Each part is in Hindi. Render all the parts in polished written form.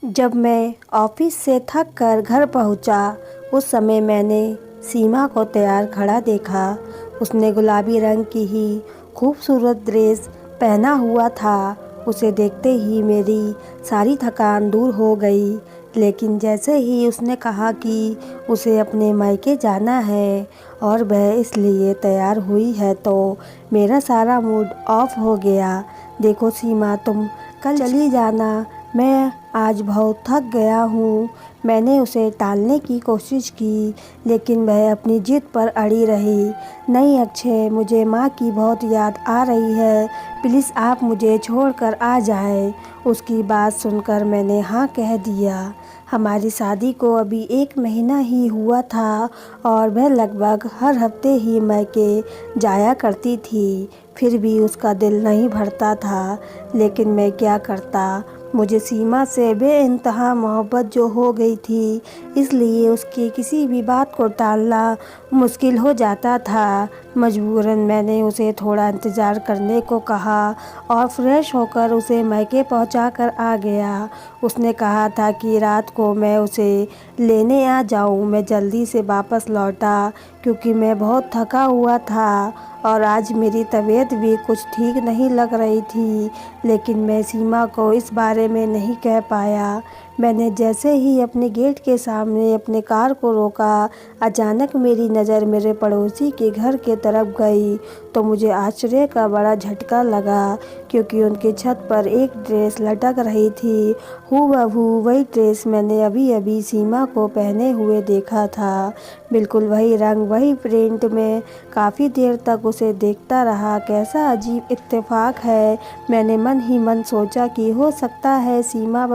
जब मैं ऑफिस से थक कर घर पहुंचा, उस समय मैंने सीमा को तैयार खड़ा देखा। उसने गुलाबी रंग की ही खूबसूरत ड्रेस पहना हुआ था। उसे देखते ही मेरी सारी थकान दूर हो गई। लेकिन जैसे ही उसने कहा कि उसे अपने मायके जाना है और वह इसलिए तैयार हुई है, तो मेरा सारा मूड ऑफ हो गया। देखो सीमा, तुम कल चली जाना, मैं आज बहुत थक गया हूँ। मैंने उसे टालने की कोशिश की, लेकिन वह अपनी जिद पर अड़ी रही। नहीं अक्षय, मुझे माँ की बहुत याद आ रही है, प्लीज़ आप मुझे छोड़कर आ जाएं। उसकी बात सुनकर मैंने हाँ कह दिया। हमारी शादी को अभी 1 महीना ही हुआ था और वह लगभग हर हफ्ते ही मायके जाया करती थी। फिर भी उसका दिल नहीं भरता था, लेकिन मैं क्या करता। मुझे सीमा से बेइंतहा मोहब्बत जो हो गई थी, इसलिए उसकी किसी भी बात को टालना मुश्किल हो जाता था। मजबूरन मैंने उसे थोड़ा इंतज़ार करने को कहा और फ्रेश होकर उसे मायके पहुंचा कर आ गया। उसने कहा था कि रात को मैं उसे लेने आ जाऊं। मैं जल्दी से वापस लौटा क्योंकि मैं बहुत थका हुआ था और आज मेरी तबीयत भी कुछ ठीक नहीं लग रही थी। लेकिन मैं सीमा को इस बारे में नहीं कह पाया। मैंने जैसे ही अपने गेट के सामने अपने कार को रोका, अचानक मेरी नज़र मेरे पड़ोसी के घर के तरफ गई, तो मुझे आश्चर्य का बड़ा झटका लगा क्योंकि उनकी छत पर एक ड्रेस लटक रही थी। हूबहू वही ड्रेस मैंने अभी अभी सीमा को पहने हुए देखा था। बिल्कुल वही रंग, वही प्रिंट। में काफ़ी देर तक उसे देखता रहा। कैसा अजीब इत्तेफाक है, मैंने मन ही मन सोचा कि हो सकता है सीमा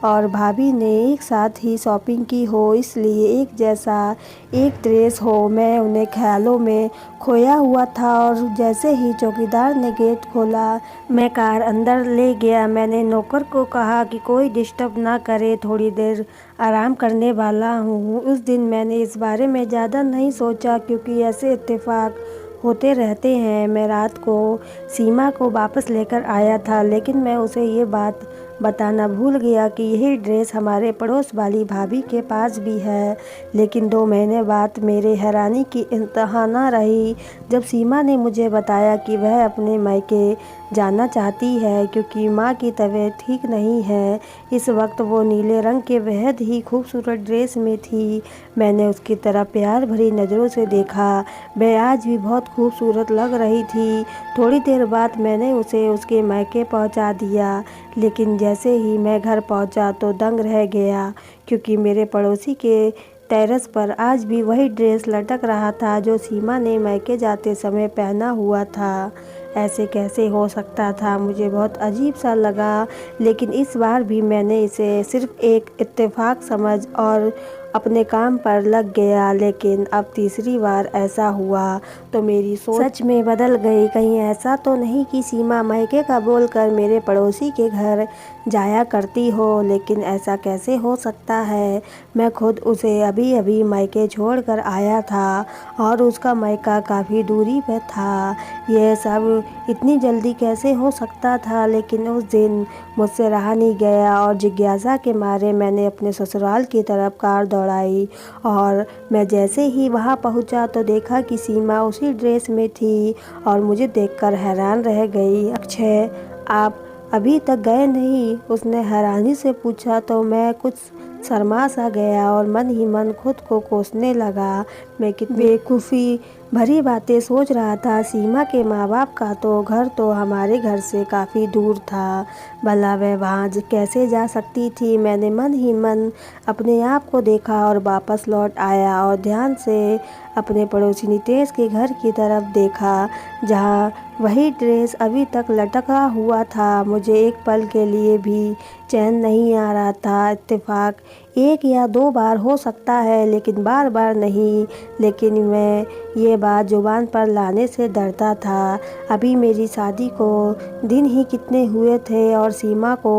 और भाभी ने एक साथ ही शॉपिंग की हो, इसलिए एक जैसा एक ड्रेस हो। मैं उन्हें ख्यालों में खोया हुआ था और जैसे ही चौकीदार ने गेट खोला, मैं कार अंदर ले गया। मैंने नौकर को कहा कि कोई डिस्टर्ब ना करे, थोड़ी देर आराम करने वाला हूँ। उस दिन मैंने इस बारे में ज़्यादा नहीं सोचा क्योंकि ऐसे इत्तेफाक होते रहते हैं। मैं रात को सीमा को वापस लेकर आया था, लेकिन मैं उसे ये बात बताना भूल गया कि यही ड्रेस हमारे पड़ोस वाली भाभी के पास भी है। लेकिन 2 महीने बाद मेरे हैरानी की इंतहा न रही जब सीमा ने मुझे बताया कि वह अपने मायके जाना चाहती है क्योंकि माँ की तबीयत ठीक नहीं है। इस वक्त वो नीले रंग के बेहद ही खूबसूरत ड्रेस में थी। मैंने उसकी तरफ प्यार भरी नज़रों से देखा। वह आज भी बहुत खूबसूरत लग रही थी। थोड़ी देर बाद मैंने उसे उसके मायके पहुंचा दिया, लेकिन जैसे ही मैं घर पहुंचा तो दंग रह गया क्योंकि मेरे पड़ोसी के टेरेस पर आज भी वही ड्रेस लटक रहा था जो सीमा ने मायके जाते समय पहना हुआ था। ऐसे कैसे हो सकता था, मुझे बहुत अजीब सा लगा। लेकिन इस बार भी मैंने इसे सिर्फ एक इत्तेफाक समझ और अपने काम पर लग गया। लेकिन अब तीसरी बार ऐसा हुआ तो मेरी सोच सच में बदल गई। कहीं ऐसा तो नहीं कि सीमा मायके का बोलकर मेरे पड़ोसी के घर जाया करती हो। लेकिन ऐसा कैसे हो सकता है, मैं खुद उसे अभी अभी मायके छोड़कर आया था और उसका मायका काफ़ी दूरी पर था। यह सब इतनी जल्दी कैसे हो सकता था। लेकिन उस दिन मुझसे रहा नहीं गया और जिज्ञासा के मारे मैंने अपने ससुराल की तरफ कार दौड़ाई और मैं जैसे ही वहां पहुंचा तो देखा कि सीमा उसी ड्रेस में थी और मुझे देखकर हैरान रह गई। अक्षय, आप अभी तक गए नहीं? उसने हैरानी से पूछा तो मैं कुछ शर्मा सा गया और मन ही मन खुद को कोसने लगा। मैं कितनी बेवकूफ़ी भरी बातें सोच रहा था। सीमा के माँ बाप का तो घर तो हमारे घर से काफ़ी दूर था, भला वह वहाँ कैसे जा सकती थी। मैंने मन ही मन अपने आप को देखा और वापस लौट आया और ध्यान से अपने पड़ोसी नितेश के घर की तरफ देखा जहाँ वही ड्रेस अभी तक लटका हुआ था। मुझे एक पल के लिए भी चैन नहीं आ रहा था। इत्तेफाक 1 या 2 बार हो सकता है, लेकिन बार बार नहीं। लेकिन मैं ये बात जुबान पर लाने से डरता था। अभी मेरी शादी को दिन ही कितने हुए थे और सीमा को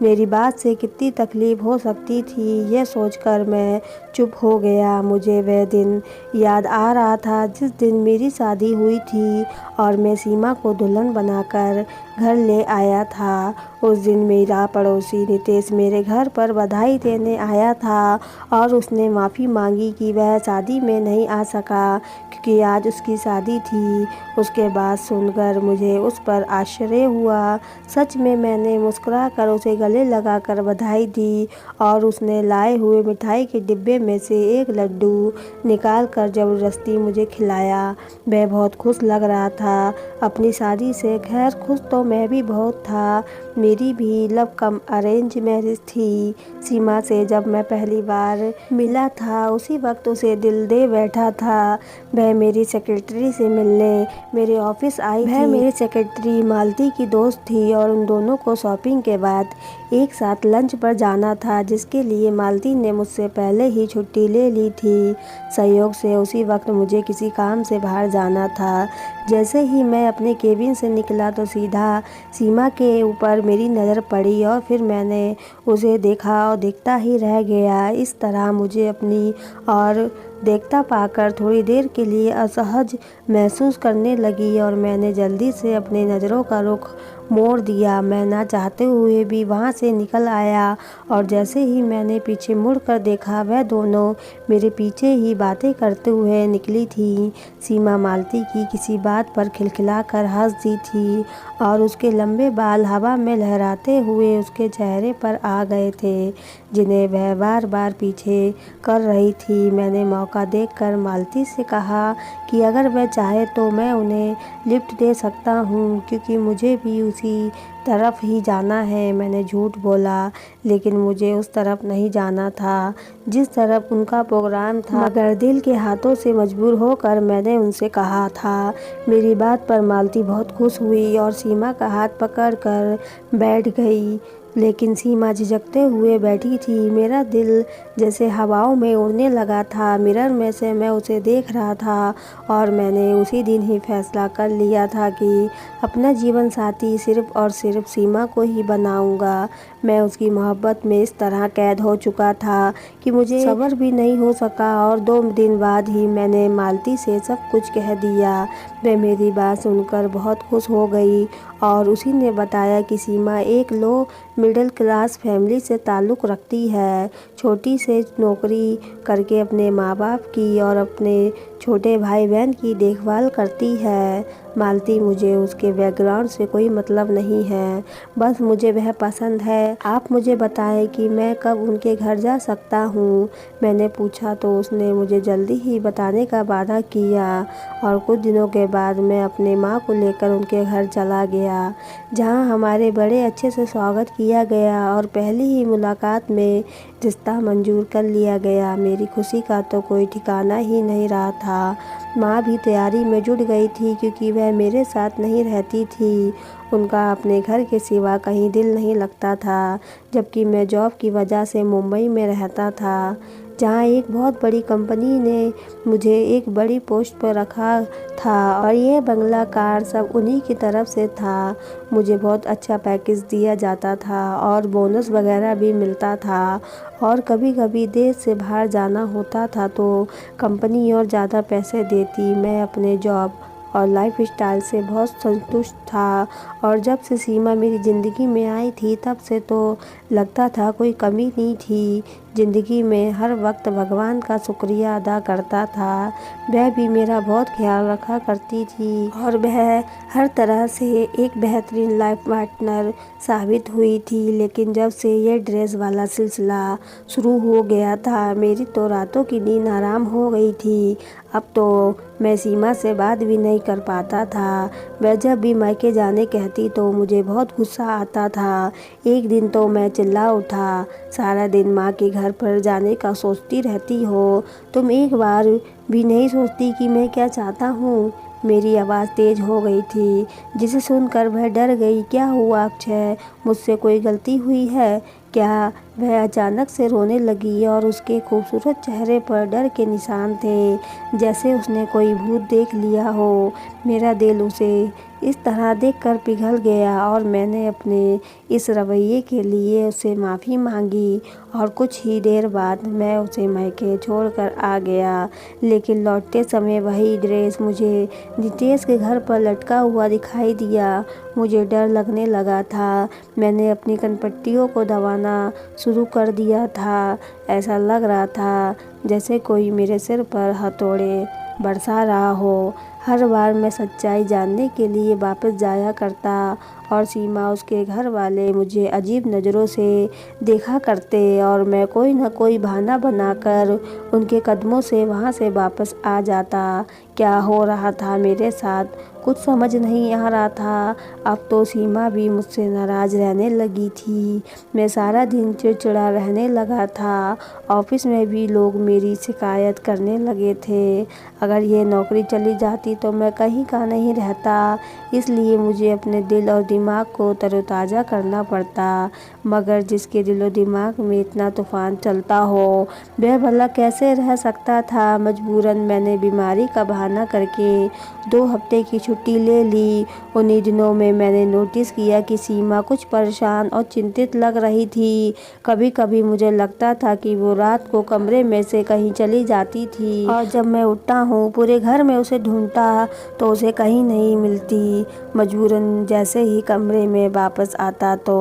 मेरी बात से कितनी तकलीफ़ हो सकती थी, यह सोचकर मैं चुप हो गया। मुझे वह दिन याद आ रहा था जिस दिन मेरी शादी हुई थी और मैं सीमा को दुल्हन बनाकर घर ले आया था। उस दिन मेरा पड़ोसी नितेश मेरे घर पर बधाई देने आया था और उसने माफ़ी मांगी कि वह शादी में नहीं आ सका क्योंकि आज उसकी शादी थी। उसके बाद सुनकर मुझे उस पर आश्चर्य हुआ। सच में मैंने मुस्कुराकर उसे गले लगाकर बधाई दी और उसने लाए हुए मिठाई के डिब्बे में से एक लड्डू निकाल कर ज़बरदस्ती मुझे खिलाया। वह बहुत खुश लग रहा था अपनी शादी से। खैर खुश तो मैं भी बहुत था। मेरी भी लव कम अरेंज मैरिज थी। सीमा से जब मैं पहली बार मिला था उसी वक्त उसे दिल दे बैठा था। वह मेरी सेक्रेटरी से मिलने मेरे ऑफिस आई थी। वह मेरी सेक्रेटरी मालती की दोस्त थी और उन दोनों को शॉपिंग के बाद एक साथ लंच पर जाना था, जिसके लिए मालती ने मुझसे पहले ही छुट्टी ले ली थी। संयोग से उसी वक्त मुझे किसी काम से बाहर जाना था। जैसे ही मैं अपने केबिन से निकला तो सीधा सीमा के ऊपर मेरी नज़र पड़ी और फिर मैंने उसे देखा और देखता ही रह गया। इस तरह मुझे अपनी और देखता पाकर थोड़ी देर के लिए असहज महसूस करने लगी और मैंने जल्दी से अपनी नज़रों का रुख मोड़ दिया। मैं ना चाहते हुए भी वहाँ से निकल आया और जैसे ही मैंने पीछे मुड़कर देखा वह दोनों मेरे पीछे ही बातें करते हुए निकली थी। सीमा मालती की किसी बात पर खिलखिलाकर हंस दी थी और उसके लंबे बाल हवा में लहराते हुए उसके चेहरे पर आ गए थे, जिन्हें वह बार बार पीछे कर रही थी। मैंने मौका देखकर मालती से कहा कि अगर वह चाहे तो मैं उन्हें लिफ्ट दे सकता हूँ क्योंकि मुझे भी उसी तरफ ही जाना है। मैंने झूठ बोला, लेकिन मुझे उस तरफ नहीं जाना था जिस तरफ उनका प्रोग्राम था, मगर दिल के हाथों से मजबूर होकर मैंने उनसे कहा था। मेरी बात पर मालती बहुत खुश हुई और सीमा का हाथ पकड़कर बैठ गई, लेकिन सीमा झिझकते हुए बैठी थी। मेरा दिल जैसे हवाओं में उड़ने लगा था। मिरर में से मैं उसे देख रहा था और मैंने उसी दिन ही फैसला कर लिया था कि अपना जीवन साथी सिर्फ और सिर्फ सीमा को ही बनाऊंगा। मैं उसकी मोहब्बत में इस तरह कैद हो चुका था कि मुझे सब्र भी नहीं हो सका और 2 दिन बाद ही मैंने मालती से सब कुछ कह दिया। वह मेरी बात सुनकर बहुत खुश हो गई और उसी ने बताया कि सीमा एक लो मिडिल क्लास फैमिली से ताल्लुक़ रखती है। छोटी से नौकरी करके अपने माँ बाप की और अपने छोटे भाई बहन की देखभाल करती है। मालती, मुझे उसके बैकग्राउंड से कोई मतलब नहीं है, बस मुझे वह पसंद है। आप मुझे बताएं कि मैं कब उनके घर जा सकता हूँ। मैंने पूछा तो उसने मुझे जल्दी ही बताने का वादा किया और कुछ दिनों के बाद मैं अपने माँ को लेकर उनके घर चला गया, जहाँ हमारे बड़े अच्छे से स्वागत किया गया और पहली ही मुलाकात में रिश्ता मंजूर कर लिया गया। मेरी खुशी का तो कोई ठिकाना ही नहीं रहा था। माँ भी तैयारी में जुट गई थी क्योंकि वह मेरे साथ नहीं रहती थी। उनका अपने घर के सिवा कहीं दिल नहीं लगता था, जबकि मैं जॉब की वजह से मुंबई में रहता था, जहाँ एक बहुत बड़ी कंपनी ने मुझे एक बड़ी पोस्ट पर रखा था और ये बंगला कार सब उन्हीं की तरफ से था। मुझे बहुत अच्छा पैकेज दिया जाता था और बोनस वगैरह भी मिलता था और कभी कभी देश से बाहर जाना होता था तो कंपनी और ज़्यादा पैसे देती। मैं अपने जॉब और लाइफ स्टाइल से बहुत संतुष्ट था और जब से सीमा मेरी ज़िंदगी में आई थी तब से तो लगता था कोई कमी नहीं थी। ज़िंदगी में हर वक्त भगवान का शुक्रिया अदा करता था। वह भी मेरा बहुत ख्याल रखा करती थी और वह हर तरह से एक बेहतरीन लाइफ पार्टनर साबित हुई थी। लेकिन जब से ये ड्रेस वाला सिलसिला शुरू हो गया था मेरी तो रातों की नींद हराम हो गई थी। अब तो मैं सीमा से बात भी नहीं कर पाता था। वह जब भी मायके जाने कहती तो मुझे बहुत गुस्सा आता था। एक दिन तो मैं चिल्ला उठा, सारा दिन माँ के घर पर जाने का सोचती रहती हो, तुम एक बार भी नहीं सोचती कि मैं क्या चाहता हूँ। मेरी आवाज़ तेज़ हो गई थी, जिसे सुनकर वह डर गई। क्या हुआ अक्षय, मुझसे कोई गलती हुई है क्या? वह अचानक से रोने लगी और उसके खूबसूरत चेहरे पर डर के निशान थे, जैसे उसने कोई भूत देख लिया हो। मेरा दिल उसे इस तरह देखकर पिघल गया और मैंने अपने इस रवैये के लिए उससे माफ़ी मांगी और कुछ ही देर बाद मैं उसे मायके छोड़कर आ गया। लेकिन लौटते समय वही ड्रेस मुझे नितेश के घर पर लटका हुआ दिखाई दिया। मुझे डर लगने लगा था। मैंने अपनी कनपट्टियों को दबाना शुरू कर दिया था। ऐसा लग रहा था जैसे कोई मेरे सिर पर हथौड़े बरसा रहा हो। हर बार मैं सच्चाई जानने के लिए वापस जाया करता और सीमा, उसके घर वाले मुझे अजीब नज़रों से देखा करते और मैं कोई न कोई बहाना बनाकर उनके कदमों से वहाँ से वापस आ जाता। क्या हो रहा था मेरे साथ, कुछ समझ नहीं आ रहा था। अब तो सीमा भी मुझसे नाराज़ रहने लगी थी। मैं सारा दिन चिड़चिड़ा रहने लगा था। ऑफिस में भी लोग मेरी शिकायत करने लगे थे। अगर ये नौकरी चली जाती तो मैं कहीं का नहीं रहता, इसलिए मुझे अपने दिल और दिमाग को तरोताज़ा करना पड़ता। मगर जिसके दिलो दिमाग में इतना तूफान चलता हो, वह भला कैसे रह सकता था। मजबूरन मैंने बीमारी का बहाना करके 2 हफ्ते की छुट्टी ले ली। उन्हीं दिनों में मैंने नोटिस किया कि सीमा कुछ परेशान और चिंतित लग रही थी। कभी कभी मुझे लगता था कि वो रात को कमरे में से कहीं चली जाती थी और जब मैं उठता हूँ पूरे घर में उसे ढूंढता तो उसे कहीं नहीं मिलती। मजबूरन जैसे ही कमरे में वापस आता तो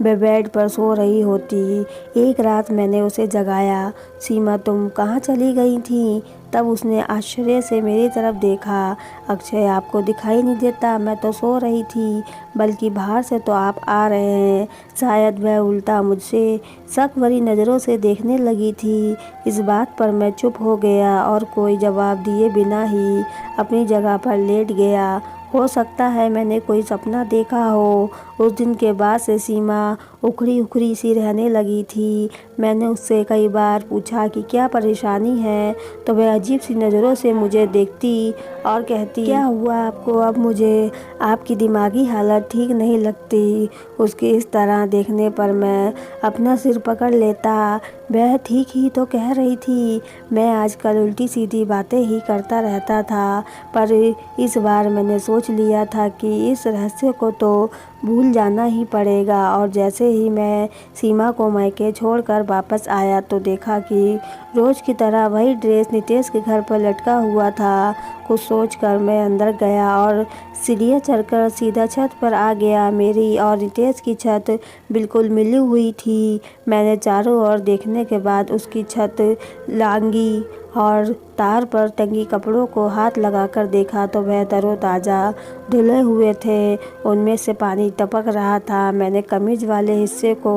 वह बेड पर सो रही होती। एक रात मैंने उसे जगाया, सीमा तुम कहाँ चली गई थी? तब उसने आश्चर्य से मेरी तरफ देखा। अक्षय, आपको दिखाई नहीं देता? मैं तो सो रही थी, बल्कि बाहर से तो आप आ रहे हैं। शायद वह उल्टा मुझसे शक भरी नज़रों से देखने लगी थी। इस बात पर मैं चुप हो गया और कोई जवाब दिए बिना ही अपनी जगह पर लेट गया। हो सकता है मैंने कोई सपना देखा हो। उस दिन के बाद से सीमा उखड़ी उखड़ी सी रहने लगी थी। मैंने उससे कई बार पूछा कि क्या परेशानी है, तो वह अजीब सी नज़रों से मुझे देखती और कहती, क्या हुआ आपको? अब मुझे आपकी दिमागी हालत ठीक नहीं लगती। उसके इस तरह देखने पर मैं अपना सिर पकड़ लेता। वह ठीक ही तो कह रही थी। मैं आजकल उल्टी सीधी बातें ही करता रहता था, पर इस बार मैंने सोच लिया था कि इस रहस्य को तो भूल जाना ही पड़ेगा। और जैसे ही मैं सीमा को मायके छोड़कर वापस आया तो देखा कि रोज़ की तरह वही ड्रेस नितेश के घर पर लटका हुआ था। कुछ सोचकर मैं अंदर गया और सीढ़ियाँ चढ़कर सीधा छत पर आ गया। मेरी और नितेश की छत बिल्कुल मिली हुई थी। मैंने चारों ओर देखने के बाद उसकी छत, लांगी और तार पर टंगी कपड़ों को हाथ लगाकर देखा तो वह तरोताज़ा धुले हुए थे। उनमें से पानी टपक रहा था। मैंने कमीज वाले हिस्से को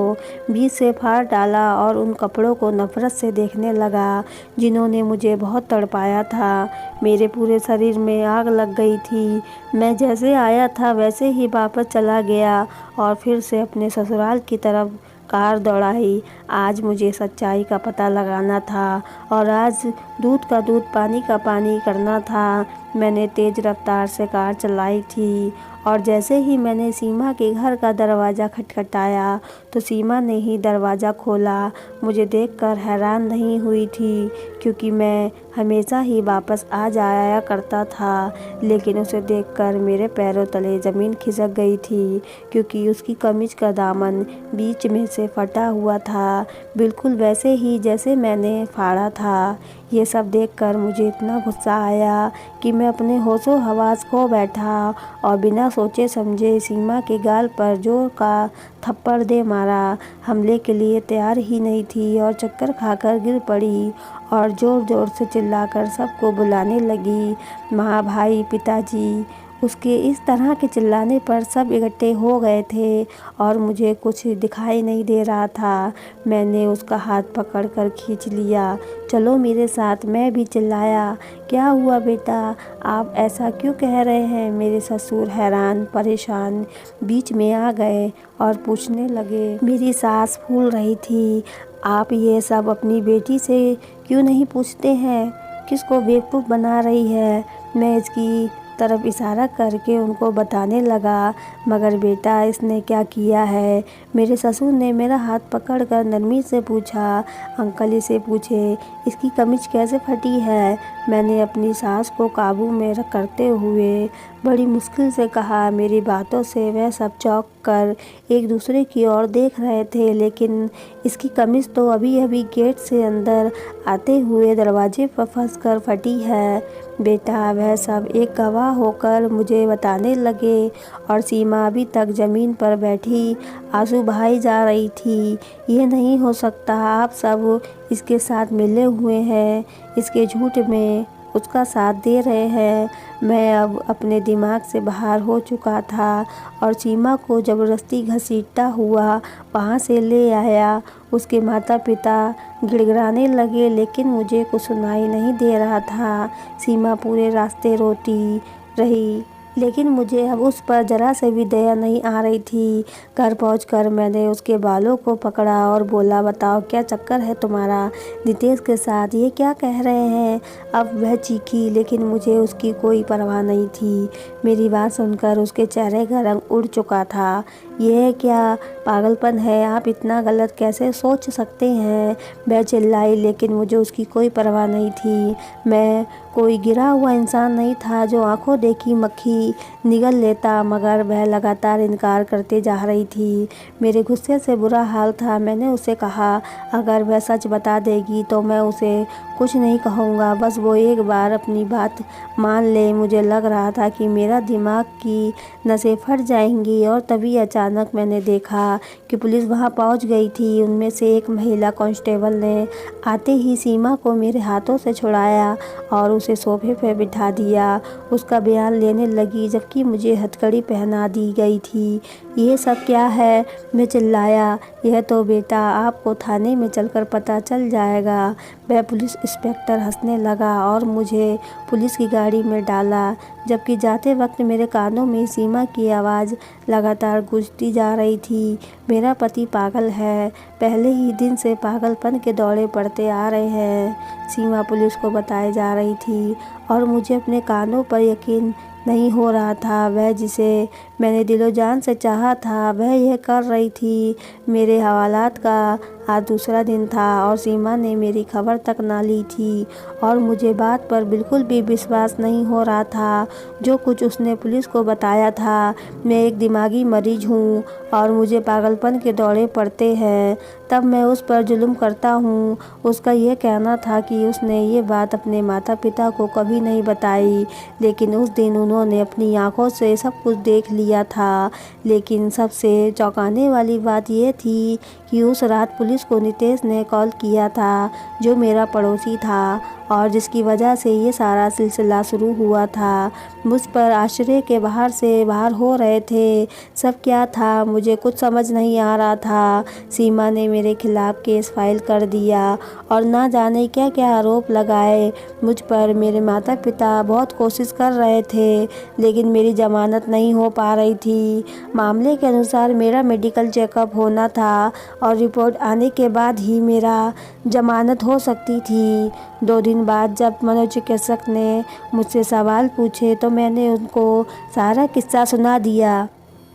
बीच से फाड़ डाला और उन कपड़ों को नफरत से देखने लगा जिन्होंने मुझे बहुत तड़पाया था। मेरे पूरे शरीर में आग लग गई थी। मैं जैसे आया था वैसे ही वापस चला गया और फिर से अपने ससुराल की तरफ कार दौड़ाई। आज मुझे सच्चाई का पता लगाना था और आज दूध का दूध पानी का पानी करना था। मैंने तेज़ रफ्तार से कार चलाई थी और जैसे ही मैंने सीमा के घर का दरवाज़ा खटखटाया तो सीमा ने ही दरवाज़ा खोला। मुझे देखकर हैरान नहीं हुई थी, क्योंकि मैं हमेशा ही वापस आ जाया करता था। लेकिन उसे देखकर मेरे पैरों तले ज़मीन खिसक गई थी, क्योंकि उसकी कमीज का दामन बीच में से फटा हुआ था, बिल्कुल वैसे ही जैसे मैंने फाड़ा था। ये सब देखकर मुझे इतना गुस्सा आया कि मैं अपने होशो हवास खो बैठा और बिना सोचे समझे सीमा के गाल पर जोर का थप्पड़ दे मारा। हमले के लिए तैयार ही नहीं थी और चक्कर खाकर गिर पड़ी और ज़ोर ज़ोर से चिल्लाकर सबको बुलाने लगी, माँ, भाई, पिताजी। उसके इस तरह के चिल्लाने पर सब इकट्ठे हो गए थे और मुझे कुछ दिखाई नहीं दे रहा था। मैंने उसका हाथ पकड़कर खींच लिया। चलो मेरे साथ, मैं भी चिल्लाया। क्या हुआ बेटा, आप ऐसा क्यों कह रहे हैं? मेरे ससुर हैरान परेशान बीच में आ गए और पूछने लगे। मेरी सास फूल रही थी, आप ये सब अपनी बेटी से क्यों नहीं पूछते हैं? किसको बेवकूफ़ बना रही है? मैं इसकी तरफ इशारा करके उनको बताने लगा, मगर बेटा इसने क्या किया है। मेरे ससुर ने मेरा हाथ पकड़कर नरमी से पूछा, अंकल इसे पूछे इसकी कमीज कैसे फटी है। मैंने अपनी सांस को काबू में करते हुए बड़ी मुश्किल से कहा। मेरी बातों से वह सब चौंक कर एक दूसरे की ओर देख रहे थे, लेकिन इसकी कमीज तो अभी अभी गेट से अंदर आते हुए दरवाजे पर फंसकर फटी है। बेटा वह सब एक गवाह होकर मुझे बताने लगे और सीमा अभी तक ज़मीन पर बैठी आंसू बहाई जा रही थी। ये नहीं हो सकता, आप सब इसके साथ मिले हुए हैं, इसके झूठ में उसका साथ दे रहे हैं। मैं अब अपने दिमाग से बाहर हो चुका था और सीमा को ज़बरदस्ती घसीटता हुआ वहाँ से ले आया। उसके माता पिता गिड़गिड़ाने लगे, लेकिन मुझे कुछ सुनाई नहीं दे रहा था। सीमा पूरे रास्ते रोती रही, लेकिन मुझे अब उस पर ज़रा से भी दया नहीं आ रही थी। घर पहुंचकर मैंने उसके बालों को पकड़ा और बोला, बताओ क्या चक्कर है तुम्हारा नितेश के साथ, ये क्या कह रहे हैं। अब वह चीखी, लेकिन मुझे उसकी कोई परवाह नहीं थी। मेरी बात सुनकर उसके चेहरे का रंग उड़ चुका था। यह क्या पागलपन है, आप इतना गलत कैसे सोच सकते हैं। वह चिल्लाई, लेकिन मुझे उसकी कोई परवाह नहीं थी। मैं कोई गिरा हुआ इंसान नहीं था जो आंखों देखी मक्खी निगल लेता, मगर वह लगातार इनकार करते जा रही थी। मेरे गुस्से से बुरा हाल था। मैंने उसे कहा, अगर वह सच बता देगी तो मैं उसे कुछ नहीं कहूँगा, बस वो एक बार अपनी बात मान ले। मुझे लग रहा था कि मेरा दिमाग की नसें फट जाएंगी और तभी अचानक मैंने देखा कि पुलिस वहाँ पहुँच गई थी। उनमें से एक महिला कांस्टेबल ने आते ही सीमा को मेरे हाथों से छुड़ाया और उसे सोफे पर बिठा दिया। उसका बयान लेने लगी, जबकि मुझे हथकड़ी पहना दी गई थी। ये सब क्या है, मैं चिल्लाया। यह तो बेटा आपको थाने में चलकर पता चल जाएगा। वह पुलिस इंस्पेक्टर हंसने लगा और मुझे पुलिस की गाड़ी में डाला, जबकि जाते वक्त मेरे कानों में सीमा की आवाज़ लगातार गूंजती जा रही थी, मेरा पति पागल है, पहले ही दिन से पागलपन के दौरे पड़ते आ रहे हैं। सीमा पुलिस को बताई जा रही थी और मुझे अपने कानों पर यकीन नहीं हो रहा था। वह जिसे मैंने दिलो जान से चाहा था, वह यह कर रही थी। मेरे हवालात का आज दूसरा दिन था और सीमा ने मेरी खबर तक ना ली थी और मुझे बात पर बिल्कुल भी विश्वास नहीं हो रहा था जो कुछ उसने पुलिस को बताया था। मैं एक दिमागी मरीज हूँ और मुझे पागलपन के दौरे पड़ते हैं, तब मैं उस पर जुल्म करता हूँ। उसका यह कहना था कि उसने ये बात अपने माता पिता को कभी नहीं बताई, लेकिन उस दिन उन्होंने अपनी आंखों से सब कुछ देख लिया था। लेकिन सबसे चौंकाने वाली बात यह थी कि उस रात पुलिस को नितेश ने कॉल किया था, जो मेरा पड़ोसी था और जिसकी वजह से ये सारा सिलसिला शुरू हुआ था। मुझ पर आश्चर्य के बाहर से बाहर हो रहे थे। सब क्या था, मुझे कुछ समझ नहीं आ रहा था। सीमा ने मेरे खिलाफ केस फाइल कर दिया और ना जाने क्या क्या आरोप लगाए मुझ पर। मेरे माता पिता बहुत कोशिश कर रहे थे, लेकिन मेरी जमानत नहीं हो पा रही थी। मामले के अनुसार मेरा मेडिकल चेकअप होना था और रिपोर्ट आने के बाद ही मेरा जमानत हो सकती थी। 2 दिन बाद जब मनोचिकित्सक ने मुझसे सवाल पूछे तो मैंने उनको सारा किस्सा सुना दिया,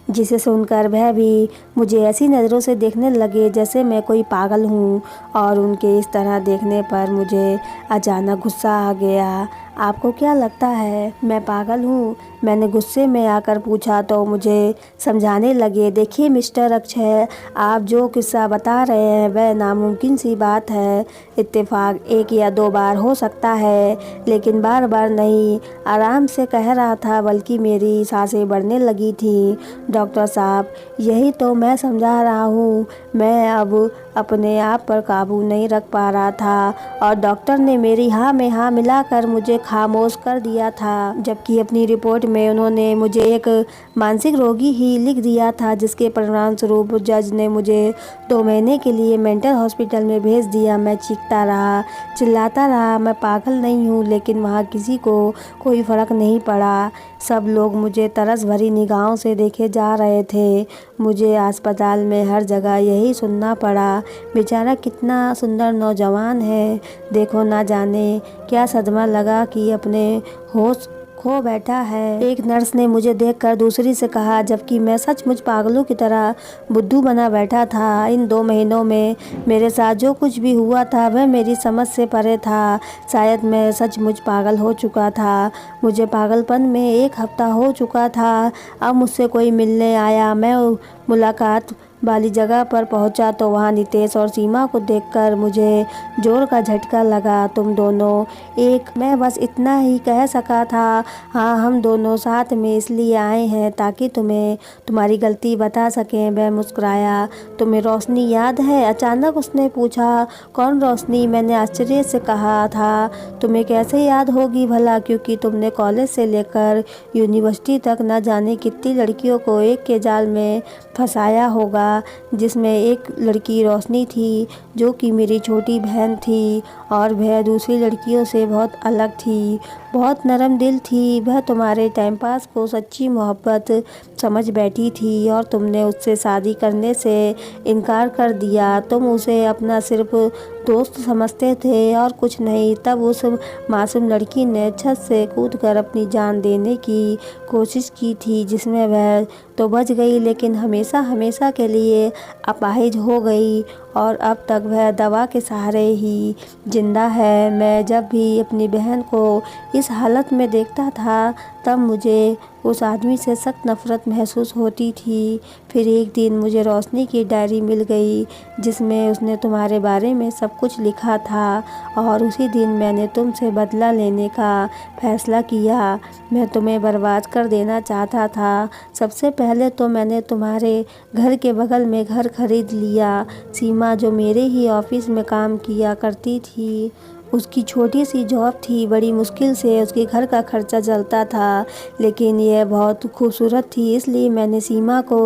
जिसे सुनकर वह भी मुझे ऐसी नज़रों से देखने लगे जैसे मैं कोई पागल हूँ। और उनके इस तरह देखने पर मुझे अचानक गुस्सा आ गया। आपको क्या लगता है मैं पागल हूँ, मैंने गुस्से में आकर पूछा तो मुझे समझाने लगे, देखिए मिस्टर अक्षय, आप जो किस्सा बता रहे हैं वह नामुमकिन सी बात है। इत्तेफाक 1 या 2 बार हो सकता है, लेकिन बार बार नहीं। आराम से कह रहा था, बल्कि मेरी सांसें बढ़ने लगी थी। डॉक्टर साहब, यही तो मैं समझा रहा हूँ। मैं अब अपने आप पर काबू नहीं रख पा रहा था और डॉक्टर ने मेरी हाँ में हाँ मिलाकर मुझे खामोश कर दिया था, जबकि अपनी रिपोर्ट में उन्होंने मुझे एक मानसिक रोगी ही लिख दिया था, जिसके परिणाम स्वरूप जज ने मुझे 2 महीने के लिए मेंटल हॉस्पिटल में भेज दिया। मैं चीखता रहा, चिल्लाता रहा, मैं पागल नहीं हूँ, लेकिन वहाँ किसी को कोई फ़र्क नहीं पड़ा। सब लोग मुझे तरस भरी निगाहों से देखे जा रहे थे। मुझे अस्पताल में हर जगह यही सुनना पड़ा, बेचारा कितना सुंदर नौजवान है, देखो ना जाने क्या सदमा लगा कि अपने होश खो बैठा है। एक नर्स ने मुझे देखकर दूसरी से कहा, जबकि मैं सचमुच पागलों की तरह बुद्धू बना बैठा था। इन 2 महीनों में मेरे साथ जो कुछ भी हुआ था वह मेरी समझ से परे था। शायद मैं सचमुच पागल हो चुका था। मुझे पागलपन में 1 हफ्ता हो चुका था। अब मुझसे कोई मिलने आया। मैं मुलाकात वाली जगह पर पहुंचा तो वहां नितेश और सीमा को देखकर मुझे जोर का झटका लगा। तुम दोनों एक। मैं बस इतना ही कह सका था। हाँ, हम दोनों साथ में इसलिए आए हैं ताकि तुम्हें तुम्हारी गलती बता सकें। वह मुस्कुराया। तुम्हें रोशनी याद है? अचानक उसने पूछा। कौन रोशनी? मैंने आश्चर्य से कहा था। तुम्हें कैसे याद होगी भला, क्योंकि तुमने कॉलेज से लेकर यूनिवर्सिटी तक न जाने कितनी लड़कियों को एक के जाल में फंसाया होगा, जिसमें एक लड़की रोशनी थी जो कि मेरी छोटी बहन थी और वह दूसरी लड़कियों से बहुत अलग थी। बहुत नरम दिल थी। वह तुम्हारे टाइम पास को सच्ची मोहब्बत समझ बैठी थी और तुमने उससे शादी करने से इनकार कर दिया। तुम उसे अपना सिर्फ दोस्त समझते थे और कुछ नहीं। तब उस मासूम लड़की ने छत से कूदकर अपनी जान देने की कोशिश की थी, जिसमें वह तो बच गई लेकिन हमेशा हमेशा के लिए अपाहिज हो गई और अब तक वह दवा के सहारे ही जिंदा है। मैं जब भी अपनी बहन को इस हालत में देखता था तब मुझे उस आदमी से सख्त नफरत महसूस होती थी। फिर एक दिन मुझे रोशनी की डायरी मिल गई जिसमें उसने तुम्हारे बारे में सब कुछ लिखा था और उसी दिन मैंने तुमसे बदला लेने का फैसला किया। मैं तुम्हें बर्बाद कर देना चाहता था। सबसे पहले तो मैंने तुम्हारे घर के बगल में घर खरीद लिया। सीमा जो मेरे ही ऑफिस में काम किया करती थी, उसकी छोटी सी जॉब थी। बड़ी मुश्किल से उसके घर का खर्चा चलता था, लेकिन यह बहुत खूबसूरत थी, इसलिए मैंने सीमा को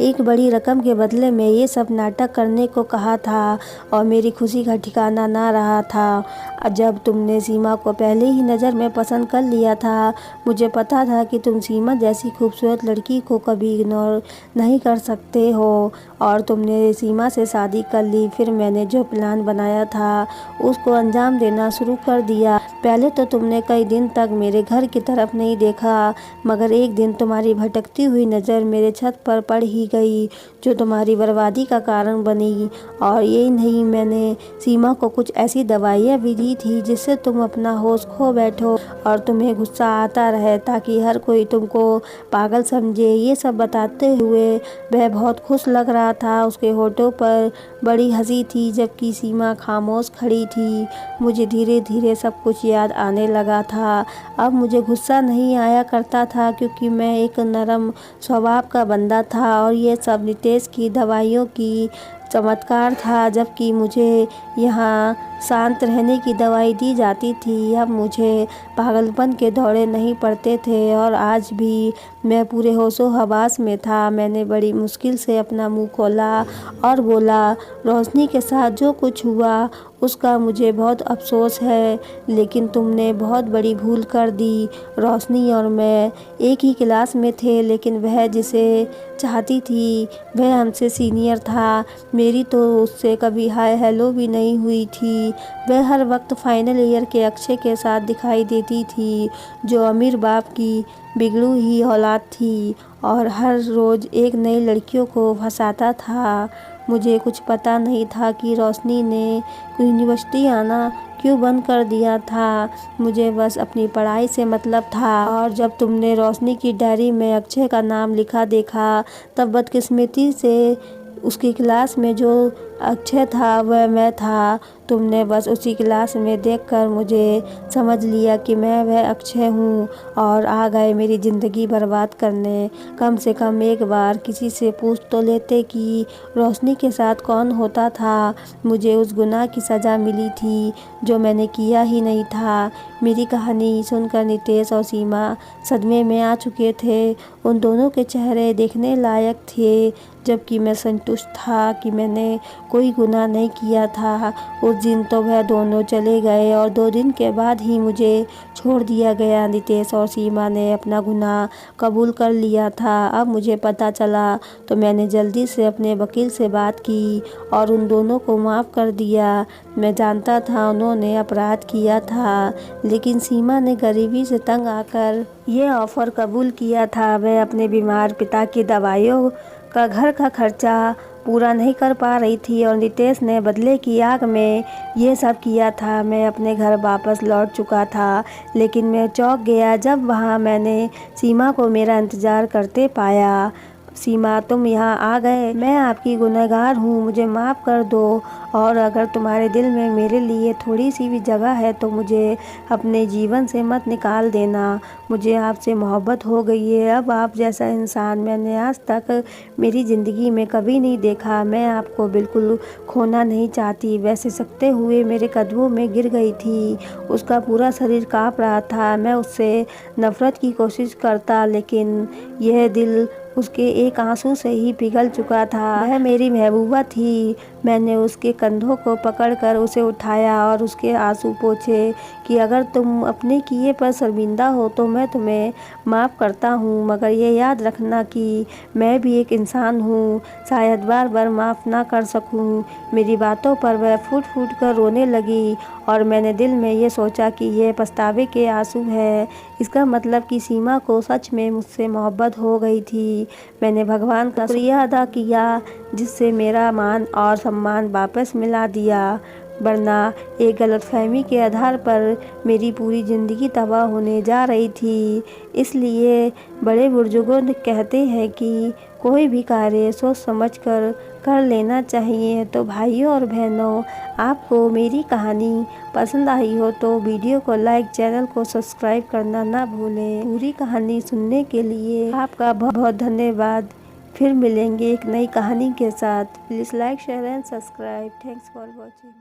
एक बड़ी रकम के बदले में ये सब नाटक करने को कहा था और मेरी खुशी का ठिकाना ना रहा था। जब तुमने सीमा को पहले ही नज़र में पसंद कर लिया था, मुझे पता था कि तुम सीमा जैसी खूबसूरत लड़की को कभी इग्नोर नहीं कर सकते हो और तुमने सीमा से शादी कर ली। फिर मैंने जो प्लान बनाया था उसको अंजाम देना शुरू कर दिया। पहले तो तुमने कई दिन तक मेरे घर की तरफ नहीं देखा, मगर एक दिन तुम्हारी भटकती हुई नज़र मेरे छत पर पड़ ही गई, जो तुम्हारी बर्बादी का कारण बनी। और यही नहीं, मैंने सीमा को कुछ ऐसी दवाइयाँ भी दी थी जिससे तुम अपना होश खो बैठो और तुम्हें गुस्सा आता रहे ताकि हर कोई तुमको पागल समझे। ये सब बताते हुए वह बहुत खुश लग रहा था। उसके होठों पर बड़ी हंसी थी जबकि सीमा खामोश खड़ी थी। मुझे धीरे धीरे सब कुछ याद आने लगा था। अब मुझे गुस्सा नहीं आया करता था क्योंकि मैं एक नरम स्वभाव का बंदा था और ये सब नितेश की दवाइयों की चमत्कार था, जबकि मुझे यहाँ शांत रहने की दवाई दी जाती थी। अब मुझे पागलपन के दौरे नहीं पड़ते थे और आज भी मैं पूरे होशो हवास में था। मैंने बड़ी मुश्किल से अपना मुंह खोला और बोला, रोशनी के साथ जो कुछ हुआ उसका मुझे बहुत अफसोस है, लेकिन तुमने बहुत बड़ी भूल कर दी। रोशनी और मैं एक ही क्लास में थे, लेकिन वह जिसे चाहती थी वह हमसे सीनियर था। मेरी तो उससे कभी हाय हेलो भी नहीं हुई थी। वह हर वक्त फाइनल ईयर के अक्षय के साथ दिखाई देती थी, जो अमीर बाप की बिगड़ू ही औलाद थी और हर रोज़ एक नई लड़कियों को फंसाता था। मुझे कुछ पता नहीं था कि रोशनी ने यूनिवर्सिटी आना क्यों बंद कर दिया था। मुझे बस अपनी पढ़ाई से मतलब था और जब तुमने रोशनी की डायरी में अक्षय का नाम लिखा देखा, तब बदकिस्मती से उसकी क्लास में जो अक्षय था वह मैं था। तुमने बस उसी क्लास में देखकर मुझे समझ लिया कि मैं वह अक्षय हूँ और आ गए मेरी ज़िंदगी बर्बाद करने। कम से कम एक बार किसी से पूछ तो लेते कि रोशनी के साथ कौन होता था। मुझे उस गुनाह की सज़ा मिली थी जो मैंने किया ही नहीं था। मेरी कहानी सुनकर नितेश और सीमा सदमे में आ चुके थे। उन दोनों के चेहरे देखने लायक थे, जबकि मैं संतुष्ट था कि मैंने कोई गुनाह नहीं किया था। उस दिन तो वह दोनों चले गए और 2 दिन के बाद ही मुझे छोड़ दिया गया। नितेश और सीमा ने अपना गुनाह कबूल कर लिया था। अब मुझे पता चला तो मैंने जल्दी से अपने वकील से बात की और उन दोनों को माफ़ कर दिया। मैं जानता था उन्होंने अपराध किया था, लेकिन सीमा ने गरीबी से तंग आकर ये ऑफ़र कबूल किया था। वह अपने बीमार पिता की दवाइयों का घर का खर्चा पूरा नहीं कर पा रही थी और नितेश ने बदले की आग में ये सब किया था। मैं अपने घर वापस लौट चुका था, लेकिन मैं चौंक गया जब वहाँ मैंने सीमा को मेरा इंतज़ार करते पाया। सीमा, तुम यहाँ आ गए। मैं आपकी गुनहगार हूँ, मुझे माफ़ कर दो और अगर तुम्हारे दिल में मेरे लिए थोड़ी सी भी जगह है तो मुझे अपने जीवन से मत निकाल देना। मुझे आपसे मोहब्बत हो गई है। अब आप जैसा इंसान मैंने आज तक मेरी ज़िंदगी में कभी नहीं देखा। मैं आपको बिल्कुल खोना नहीं चाहती। वह सिसकते हुए मेरे कदमों में गिर गई थी। उसका पूरा शरीर काँप रहा था। मैं उससे नफ़रत की कोशिश करता, लेकिन यह दिल उसके एक आंसू से ही पिघल चुका था। वह मेरी महबूबा थी। मैंने उसके कंधों को पकड़कर उसे उठाया और उसके आंसू पोंछे कि अगर तुम अपने किए पर शर्मिंदा हो तो मैं तुम्हें माफ़ करता हूँ, मगर ये याद रखना कि मैं भी एक इंसान हूँ, शायद बार बार माफ़ ना कर सकूँ। मेरी बातों पर वह फूट फूट कर रोने लगी और मैंने दिल में ये सोचा कि ये पछतावे के आंसू है। इसका मतलब कि सीमा को सच में मुझसे मोहब्बत हो गई थी। मैंने भगवान का शुक्रिया अदा किया जिससे मेरा मान और सम्मान वापस मिला दिया, वरना एक गलतफहमी के आधार पर मेरी पूरी ज़िंदगी तबाह होने जा रही थी। इसलिए बड़े बुजुर्गों ने कहते हैं कि कोई भी कार्य सोच समझ कर लेना चाहिए। तो भाइयों और बहनों, आपको मेरी कहानी पसंद आई हो तो वीडियो को लाइक, चैनल को सब्सक्राइब करना ना भूलें। पूरी कहानी सुनने के लिए आपका बहुत बहुत धन्यवाद। फिर मिलेंगे एक नई कहानी के साथ। Please like, share and subscribe. Thanks for watching.